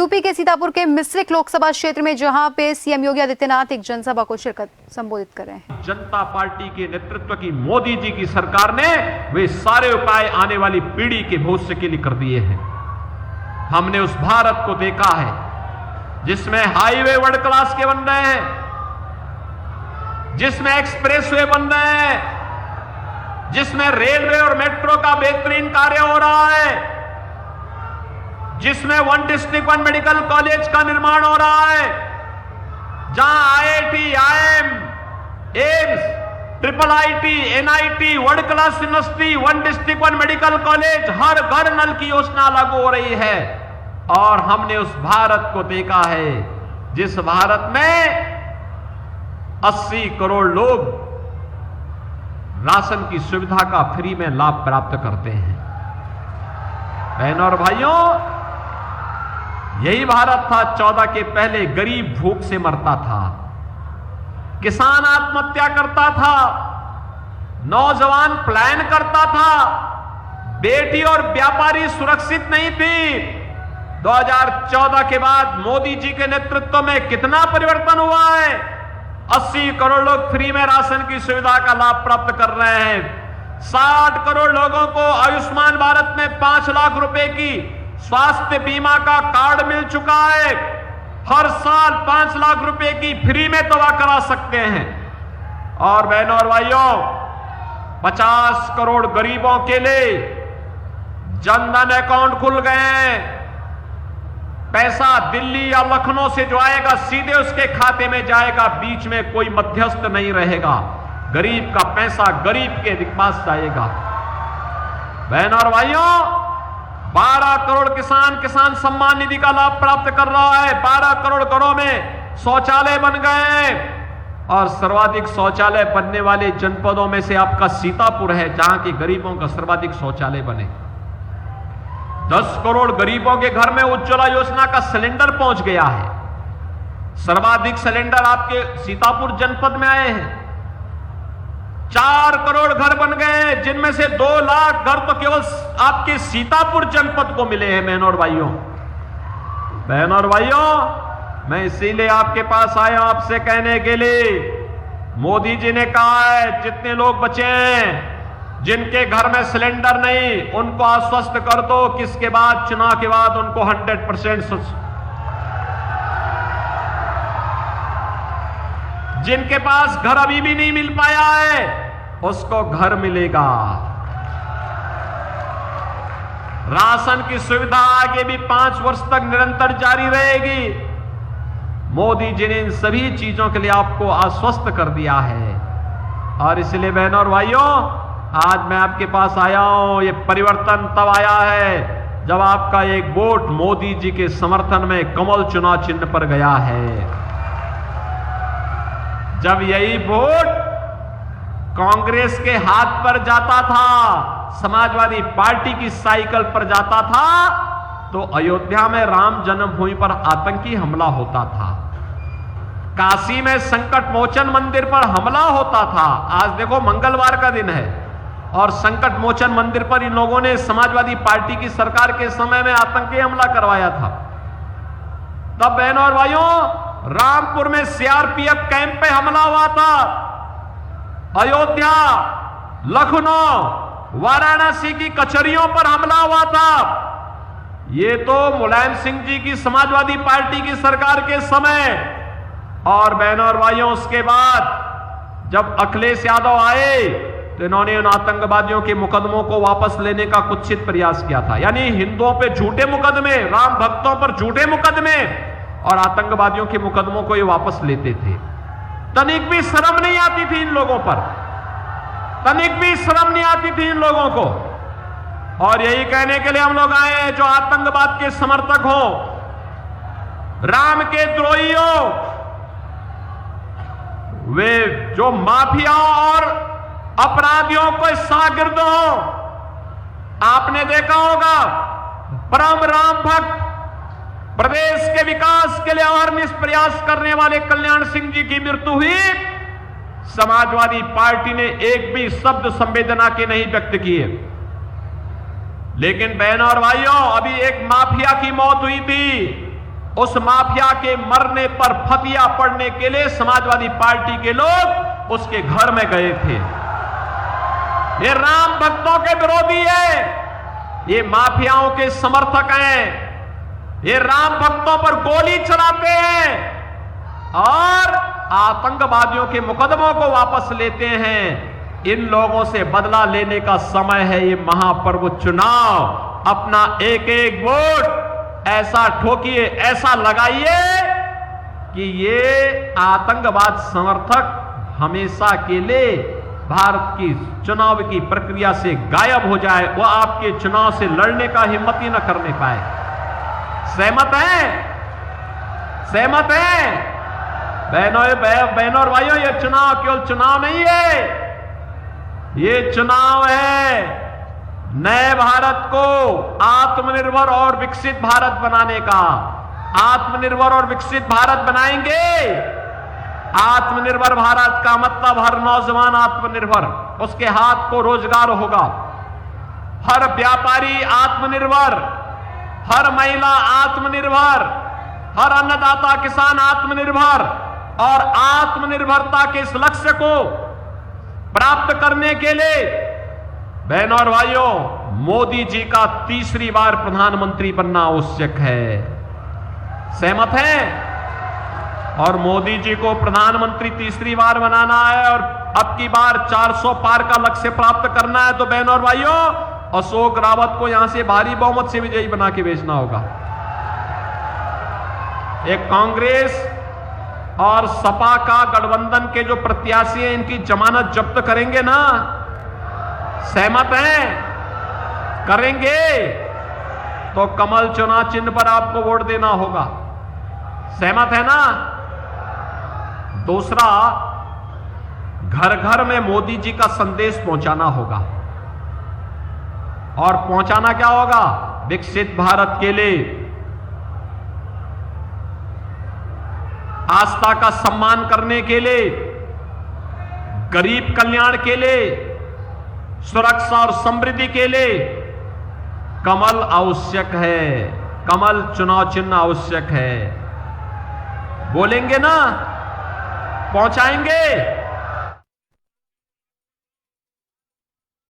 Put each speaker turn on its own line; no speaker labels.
UP के सीतापुर के मिश्रिक लोकसभा क्षेत्र में जहां पे सीएम योगी आदित्यनाथ एक जनसभा को संबोधित कर रहे हैं।
जनता पार्टी के नेतृत्व की मोदी जी की सरकार ने वे सारे उपाय आने वाली पीढ़ी के भविष्य के लिए कर दिए हैं। हमने उस भारत को देखा है जिसमें हाईवे वर्ल्ड क्लास के बन रहे हैं, जिसमें एक्सप्रेसवे बन रहे हैं, जिसमें रेलवे और मेट्रो का बेहतरीन कार्य हो रहा है, जिसमें 1 डिस्ट्रिक्ट 1 मेडिकल कॉलेज का निर्माण हो रहा है, जहां IIT, IIM, AIIMS, IIIT, NIT, world class university, 1 district 1 medical college, हर घर नल की योजना लागू हो रही है। और हमने उस भारत को देखा है जिस भारत में 80 करोड़ लोग राशन की सुविधा का फ्री में लाभ प्राप्त करते हैं। बहनों और भाइयों, यही भारत था 14 के पहले गरीब भूख से मरता था, किसान आत्महत्या करता था, नौजवान पलायन करता था, बेटी और व्यापारी सुरक्षित नहीं थी। 2014 के बाद मोदी जी के नेतृत्व में कितना परिवर्तन हुआ है। 80 करोड़ लोग फ्री में राशन की सुविधा का लाभ प्राप्त कर रहे हैं। 60 करोड़ लोगों को आयुष्मान भारत में 5 लाख रुपए की स्वास्थ्य बीमा का कार्ड मिल चुका है। हर साल 5 लाख रुपए की फ्री में दवा करा सकते हैं। और बहनों और भाइयों, 50 करोड़ गरीबों के लिए जनधन अकाउंट खुल गए हैं। पैसा दिल्ली या लखनऊ से जो आएगा सीधे उसके खाते में जाएगा, बीच में कोई मध्यस्थ नहीं रहेगा। गरीब का पैसा गरीब के पास जाएगा। बहनों और भाइयों, 12 करोड़ किसान सम्मान निधि का लाभ प्राप्त कर रहा है। 12 करोड़ घरों में शौचालय बन गए हैं। और सर्वाधिक शौचालय बनने वाले जनपदों में से आपका सीतापुर है, जहां के गरीबों का सर्वाधिक शौचालय बने। 10 करोड़ गरीबों के घर में उज्ज्वला योजना का सिलेंडर पहुंच गया है। सर्वाधिक सिलेंडर आपके सीतापुर जनपद में आए हैं। 4 करोड़ घर बन गए हैं, जिनमें से 2 लाख घर तो केवल आपके सीतापुर जनपद को मिले हैं। बहनों और भाइयों, मैं इसीलिए आपके पास आया आपसे कहने के लिए, मोदी जी ने कहा है जितने लोग बचे हैं जिनके घर में सिलेंडर नहीं, उनको आश्वस्त कर दो कि इसके बाद चुनाव के बाद उनको 100%, जिनके पास घर अभी भी नहीं मिल पाया है उसको घर मिलेगा। राशन की सुविधा आगे भी 5 वर्ष तक निरंतर जारी रहेगी। मोदी जी ने इन सभी चीजों के लिए आपको आश्वस्त कर दिया है। और इसलिए बहनों और भाइयों, आज मैं आपके पास आया हूं। ये परिवर्तन तब आया है जब आपका एक वोट मोदी जी के समर्थन में कमल चुनाव चिन्ह पर गया है। जब यही वोट कांग्रेस के हाथ पर जाता था, समाजवादी पार्टी की साइकिल पर जाता था, तो अयोध्या में राम जन्मभूमि पर आतंकी हमला होता था, काशी में संकट मोचन मंदिर पर हमला होता था। आज देखो मंगलवार का दिन है और संकट मोचन मंदिर पर इन लोगों ने समाजवादी पार्टी की सरकार के समय में आतंकी हमला करवाया था। तब बहनों और भाइयों, रामपुर में सीआरपीएफ कैंप पे हमला हुआ था। अयोध्या, लखनऊ, वाराणसी की कचहरियों पर हमला हुआ था। ये तो मुलायम सिंह जी की समाजवादी पार्टी की सरकार के समय। और बहनों और भाइयों, उसके बाद जब अखिलेश यादव आए तो इन्होंने उन आतंकवादियों के मुकदमों को वापस लेने का कुत्सित प्रयास किया था। यानी हिंदुओं पे झूठे मुकदमे, राम भक्तों पर झूठे मुकदमे और आतंकवादियों के मुकदमों को ये वापस लेते थे। तनिक भी शर्म नहीं आती थी इन लोगों पर, तनिक भी शर्म नहीं आती थी इन लोगों को। और यही कहने के लिए हम लोग आए हैं, जो आतंकवाद के समर्थक हो, राम के द्रोही हो, वे जो माफियाओं और अपराधियों को शागिर्द हो। आपने देखा होगा परम राम भक्त, प्रदेश के विकास के लिए अहर्निश प्रयास करने वाले कल्याण सिंह जी की मृत्यु हुई। समाजवादी पार्टी ने एक भी शब्द संवेदना के नहीं व्यक्त किए। लेकिन बहनों और भाइयों, अभी एक माफिया की मौत हुई थी, उस माफिया के मरने पर फतिया पड़ने के लिए समाजवादी पार्टी के लोग उसके घर में गए थे। ये राम भक्तों के विरोधी है, ये माफियाओं के समर्थक हैं, ये राम भक्तों पर गोली चलाते हैं और आतंकवादियों के मुकदमों को वापस लेते हैं। इन लोगों से बदला लेने का समय है। ये महापर्व चुनाव, अपना एक एक वोट ऐसा ठोकिए, ऐसा लगाइए कि ये आतंकवाद समर्थक हमेशा के लिए भारत की चुनाव की प्रक्रिया से गायब हो जाए, वो आपके चुनाव से लड़ने का हिम्मत ही न करने पाए। सहमत हैं? सहमत हैं? बहनों और भाइयों, ये चुनाव केवल चुनाव नहीं है, ये चुनाव है नए भारत को आत्मनिर्भर और विकसित भारत बनाने का। आत्मनिर्भर और विकसित भारत बनाएंगे। आत्मनिर्भर भारत का मतलब हर नौजवान आत्मनिर्भर, उसके हाथ को रोजगार होगा। हर व्यापारी आत्मनिर्भर, हर महिला आत्मनिर्भर, हर अन्नदाता किसान आत्मनिर्भर। और आत्मनिर्भरता के इस लक्ष्य को प्राप्त करने के लिए बहनों और भाइयों, मोदी जी का तीसरी बार प्रधानमंत्री बनना आवश्यक है। सहमत हैं? और मोदी जी को प्रधानमंत्री तीसरी बार बनाना है और अब की बार 400 पार का लक्ष्य प्राप्त करना है, तो बहनों और भाइयों, अशोक रावत को यहां से भारी बहुमत से विजयी बना के भेजना होगा। एक कांग्रेस और सपा का गठबंधन के जो प्रत्याशी हैं, इनकी जमानत जब्त करेंगे ना? सहमत हैं? करेंगे तो कमल चुनाव चिन्ह पर आपको वोट देना होगा। सहमत है ना? दूसरा, घर घर में मोदी जी का संदेश पहुंचाना होगा। और पहुंचाना क्या होगा? विकसित भारत के लिए, आस्था का सम्मान करने के लिए, गरीब कल्याण के लिए, सुरक्षा और समृद्धि के लिए कमल आवश्यक है। कमल चुनाव चिन्ह आवश्यक है। बोलेंगे ना? पहुंचाएंगे?